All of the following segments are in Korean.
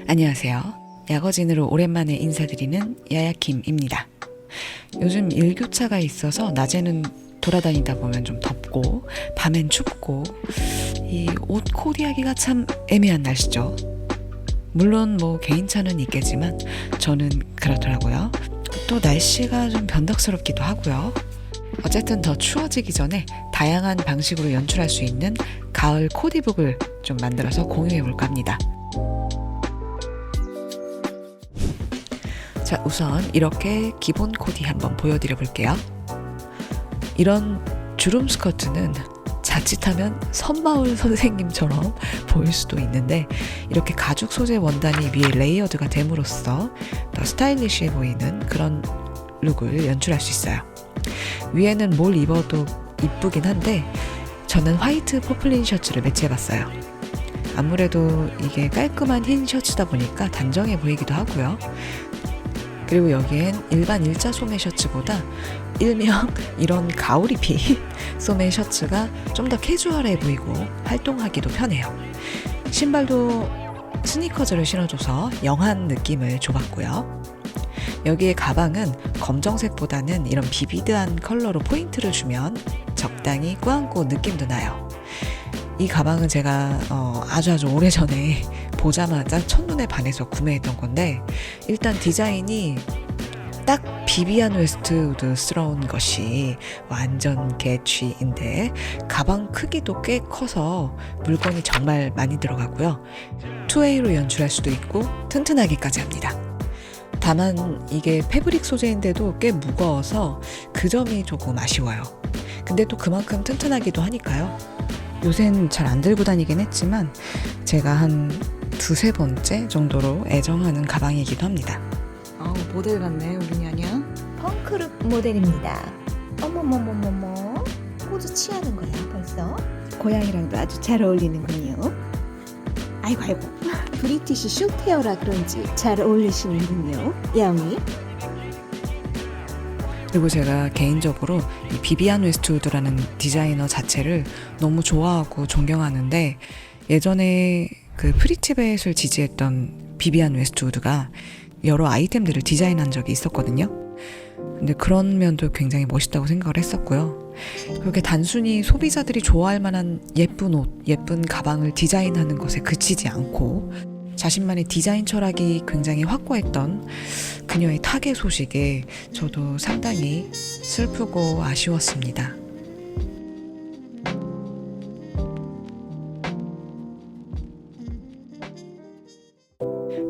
안녕하세요. 야거진으로 오랜만에 인사드리는 야야킴입니다. 요즘 일교차가 있어서 낮에는 돌아다니다 보면 좀 덥고 밤엔 춥고 이 옷 코디하기가 참 애매한 날씨죠. 물론 뭐 개인차는 있겠지만 저는 그렇더라고요. 또 날씨가 좀 변덕스럽기도 하고요. 어쨌든 더 추워지기 전에 다양한 방식으로 연출할 수 있는 가을 코디북을 좀 만들어서 공유해 볼까 합니다. 자, 우선 이렇게 기본 코디 한번 보여드려 볼게요. 이런 주름 스커트는 자칫하면 선마을 선생님처럼 보일 수도 있는데 이렇게 가죽 소재 원단이 위에 레이어드가 됨으로써 더 스타일리시해 보이는 그런 룩을 연출할 수 있어요. 위에는 뭘 입어도 이쁘긴 한데 저는 화이트 포플린 셔츠를 매치해봤어요. 아무래도 이게 깔끔한 흰 셔츠다 보니까 단정해 보이기도 하고요. 그리고 여기엔 일반 일자 소매 셔츠보다 일명 이런 가오리피 소매 셔츠가 좀 더 캐주얼해 보이고 활동하기도 편해요. 신발도 스니커즈를 신어줘서 영한 느낌을 줘봤고요. 여기에 가방은 검정색보다는 이런 비비드한 컬러로 포인트를 주면 적당히 꾸안꾸 느낌도 나요. 이 가방은 제가 아주 오래전에 보자마자 첫눈에 반해서 구매했던 건데 일단 디자인이 딱 비비안 웨스트우드스러운 것이 완전 개취인데 가방 크기도 꽤 커서 물건이 정말 많이 들어가고요. 투웨이로 연출할 수도 있고 튼튼하기까지 합니다. 다만 이게 패브릭 소재인데도 꽤 무거워서 그 점이 조금 아쉬워요. 근데 또 그만큼 튼튼하기도 하니까요. 요샌 잘 안 들고 다니긴 했지만 제가 한 두세 번째 정도로 애정하는 가방이기도 합니다. 모델 같네 우리 냐냐. 펑크룩 모델입니다. 어머머머머머, 포즈 취하는 거야 벌써? 고양이랑도 아주 잘 어울리는군요. 아이고 브리티시 숏헤어라 그런지 잘 어울리시는군요, 야옹이. 그리고 제가 개인적으로 이 비비안 웨스트우드라는 디자이너 자체를 너무 좋아하고 존경하는데 예전에 그 프리티벳을 지지했던 비비안 웨스트우드가 여러 아이템들을 디자인한 적이 있었거든요. 근데 그런 면도 굉장히 멋있다고 생각을 했었고요. 그렇게 단순히 소비자들이 좋아할 만한 예쁜 옷, 예쁜 가방을 디자인하는 것에 그치지 않고 자신만의 디자인 철학이 굉장히 확고했던 그녀의 타계 소식에 저도 상당히 슬프고 아쉬웠습니다.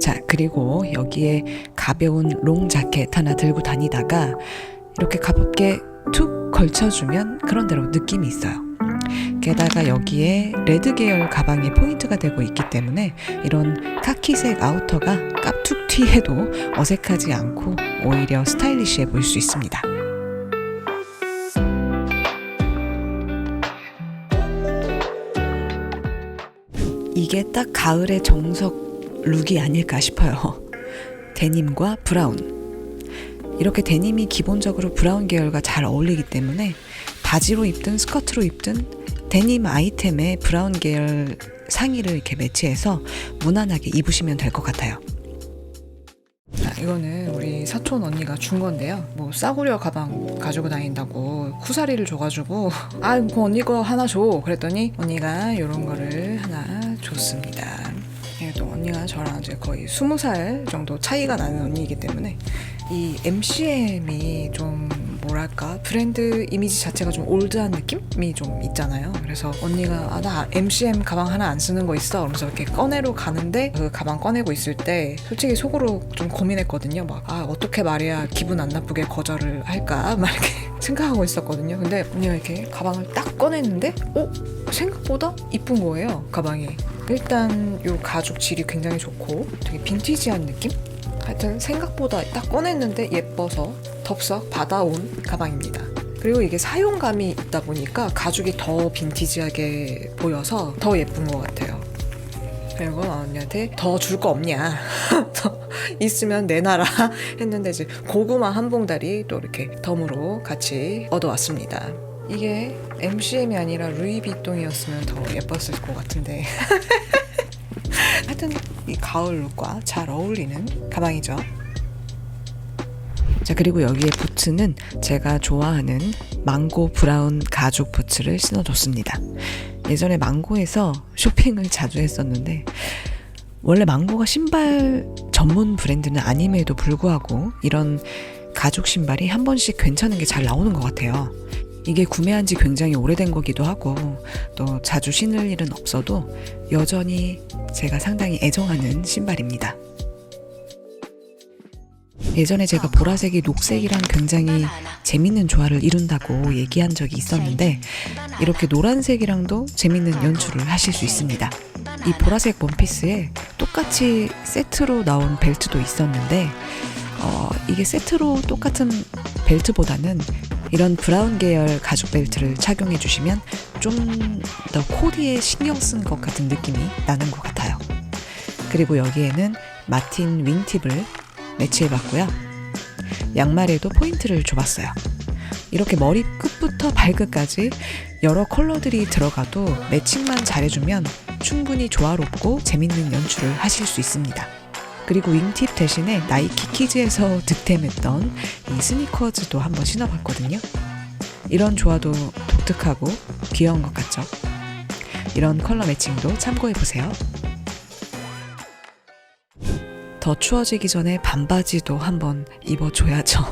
자, 그리고 여기에 가벼운 롱 자켓 하나 들고 다니다가 이렇게 가볍게 툭 걸쳐주면 그런 대로 느낌이 있어요. 게다가 여기에 레드 계열 가방이 포인트가 되고 있기 때문에 이런 카키색 아우터가 깝툭튀해도 어색하지 않고 오히려 스타일리시해 보일 수 있습니다. 이게 딱 가을의 정석 룩이 아닐까 싶어요. 데님과 브라운. 이렇게 데님이 기본적으로 브라운 계열과 잘 어울리기 때문에 바지로 입든 스커트로 입든 데님 아이템에 브라운 계열 상의를 이렇게 매치해서 무난하게 입으시면 될 것 같아요. 이거는 우리 사촌 언니가 준 건데요. 뭐 싸구려 가방 가지고 다닌다고 쿠사리를 줘가지고 그 언니 거 하나 줘 그랬더니 언니가 이런 거를 하나 줬습니다. 또 언니가 저랑 이제 거의 20살 정도 차이가 나는 언니이기 때문에 이 MCM이 좀 뭐랄까 브랜드 이미지 자체가 좀 올드한 느낌이 좀 있잖아요. 그래서 언니가 나 MCM 가방 하나 안 쓰는 거 있어 그러면서 이렇게 꺼내러 가는데 그 가방 꺼내고 있을 때 솔직히 속으로 좀 고민했거든요. 어떻게 말해야 기분 안 나쁘게 거절을 할까 막 이렇게 생각하고 있었거든요. 근데 언니가 이렇게 가방을 딱 꺼냈는데 생각보다 이쁜 거예요. 가방이 일단 요 가죽 질이 굉장히 좋고 되게 빈티지한 느낌? 하여튼 생각보다 딱 꺼냈는데 예뻐서 덥석 받아온 가방입니다. 그리고 이게 사용감이 있다 보니까 가죽이 더 빈티지하게 보여서 더 예쁜 것 같아요. 그리고 언니한테 더 줄 거 없냐 더 있으면 내놔라 했는데 이제 고구마 한 봉다리 또 이렇게 덤으로 같이 얻어왔습니다. 이게 MCM이 아니라 루이비통이었으면 더 예뻤을 것 같은데 하여튼 이 가을 룩과 잘 어울리는 가방이죠. 자, 그리고 여기에 부츠는 제가 좋아하는 망고 브라운 가죽 부츠를 신어줬습니다. 예전에 망고에서 쇼핑을 자주 했었는데 원래 망고가 신발 전문 브랜드는 아님에도 불구하고 이런 가죽 신발이 한 번씩 괜찮은 게 잘 나오는 것 같아요. 이게 구매한 지 굉장히 오래된 거기도 하고 또 자주 신을 일은 없어도 여전히 제가 상당히 애정하는 신발입니다. 예전에 제가 보라색이 녹색이랑 굉장히 재밌는 조화를 이룬다고 얘기한 적이 있었는데 이렇게 노란색이랑도 재밌는 연출을 하실 수 있습니다. 이 보라색 원피스에 똑같이 세트로 나온 벨트도 있었는데 이게 세트로 똑같은 벨트보다는 이런 브라운 계열 가죽 벨트를 착용해 주시면 좀 더 코디에 신경 쓴 것 같은 느낌이 나는 것 같아요. 그리고 여기에는 마틴 윙팁을 매치해봤고요. 양말에도 포인트를 줘봤어요. 이렇게 머리 끝부터 발끝까지 여러 컬러들이 들어가도 매칭만 잘해주면 충분히 조화롭고 재밌는 연출을 하실 수 있습니다. 그리고 윙팁 대신에 나이키 키즈에서 득템했던 이 스니커즈도 한번 신어봤거든요. 이런 조화도 독특하고 귀여운 것 같죠? 이런 컬러 매칭도 참고해보세요. 더 추워지기 전에 반바지도 한번 입어줘야죠.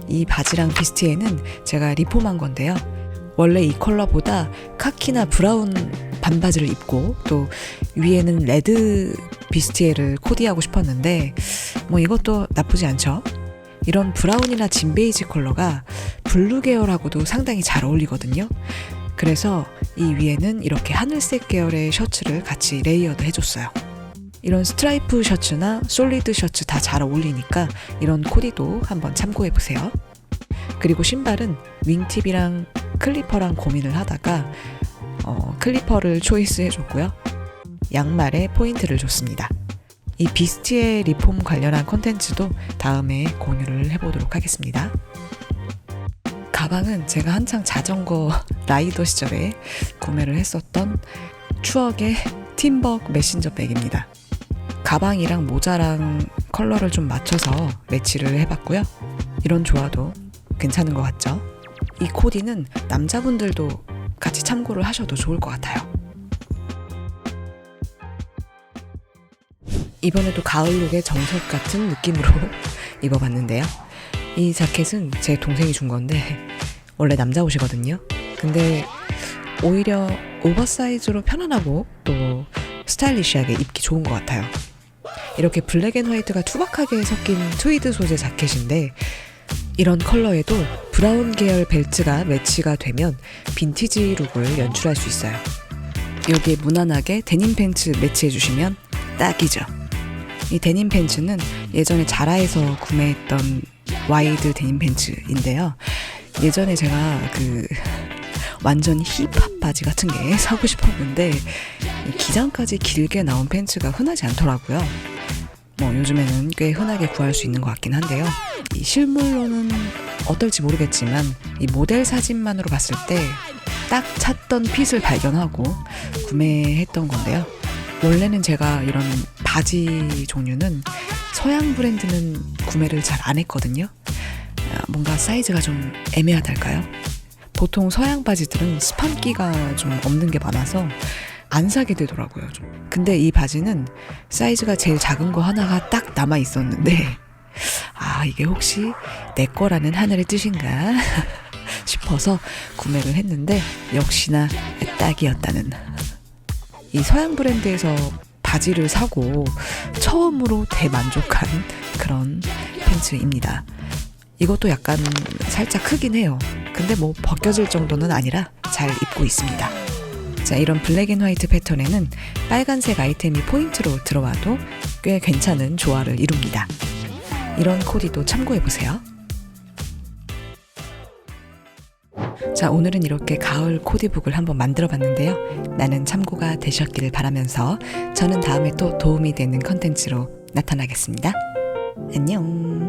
이 바지랑 비스티에는 제가 리폼한 건데요. 원래 이 컬러보다 카키나 브라운 반바지를 입고 또 위에는 레드 비스티에를 코디하고 싶었는데 뭐 이것도 나쁘지 않죠. 이런 브라운이나 진 베이지 컬러가 블루 계열하고도 상당히 잘 어울리거든요. 그래서 이 위에는 이렇게 하늘색 계열의 셔츠를 같이 레이어드 해줬어요. 이런 스트라이프 셔츠나 솔리드 셔츠 다 잘 어울리니까 이런 코디도 한번 참고해보세요. 그리고 신발은 윙팁이랑 클리퍼랑 고민을 하다가 클리퍼를 초이스해줬고요. 양말에 포인트를 줬습니다. 이 비스티의 리폼 관련한 콘텐츠도 다음에 공유를 해보도록 하겠습니다. 가방은 제가 한창 자전거 라이더 시절에 구매를 했었던 추억의 팀벅 메신저 백입니다. 가방이랑 모자랑 컬러를 좀 맞춰서 매치를 해봤고요. 이런 조화도 괜찮은 것 같죠? 이 코디는 남자분들도 같이 참고를 하셔도 좋을 것 같아요. 이번에도 가을룩의 정석 같은 느낌으로 입어봤는데요. 이 자켓은 제 동생이 준 건데 원래 남자 옷이거든요. 근데 오히려 오버사이즈로 편안하고 또 스타일리시하게 입기 좋은 것 같아요. 이렇게 블랙 앤 화이트가 투박하게 섞인 트위드 소재 자켓인데 이런 컬러에도 브라운 계열 벨트가 매치가 되면 빈티지 룩을 연출할 수 있어요. 여기에 무난하게 데님 팬츠 매치해주시면 딱이죠. 이 데님 팬츠는 예전에 자라에서 구매했던 와이드 데님 팬츠인데요. 예전에 제가 완전 힙합 바지 같은 게 사고 싶었는데 기장까지 길게 나온 팬츠가 흔하지 않더라고요. 뭐 요즘에는 꽤 흔하게 구할 수 있는 것 같긴 한데요. 이 실물로는 어떨지 모르겠지만 이 모델 사진만으로 봤을 때 딱 찾던 핏을 발견하고 구매했던 건데요. 원래는 제가 이런 바지 종류는 서양 브랜드는 구매를 잘 안 했거든요. 뭔가 사이즈가 좀 애매하달까요? 보통 서양 바지들은 스판기가 좀 없는 게 많아서 안 사게 되더라고요. 근데 이 바지는 사이즈가 제일 작은 거 하나가 딱 남아 있었는데 이게 혹시 내 거라는 하늘의 뜻인가 싶어서 구매를 했는데 역시나 딱이었다는. 이 서양 브랜드에서 바지를 사고 처음으로 대만족한 그런 팬츠입니다. 이것도 약간 살짝 크긴 해요. 근데 뭐 벗겨질 정도는 아니라 잘 입고 있습니다. 자, 이런 블랙 앤 화이트 패턴에는 빨간색 아이템이 포인트로 들어와도 꽤 괜찮은 조화를 이룹니다. 이런 코디도 참고해보세요. 자, 오늘은 이렇게 가을 코디북을 한번 만들어봤는데요. 나는 참고가 되셨기를 바라면서 저는 다음에 또 도움이 되는 컨텐츠로 나타나겠습니다. 안녕.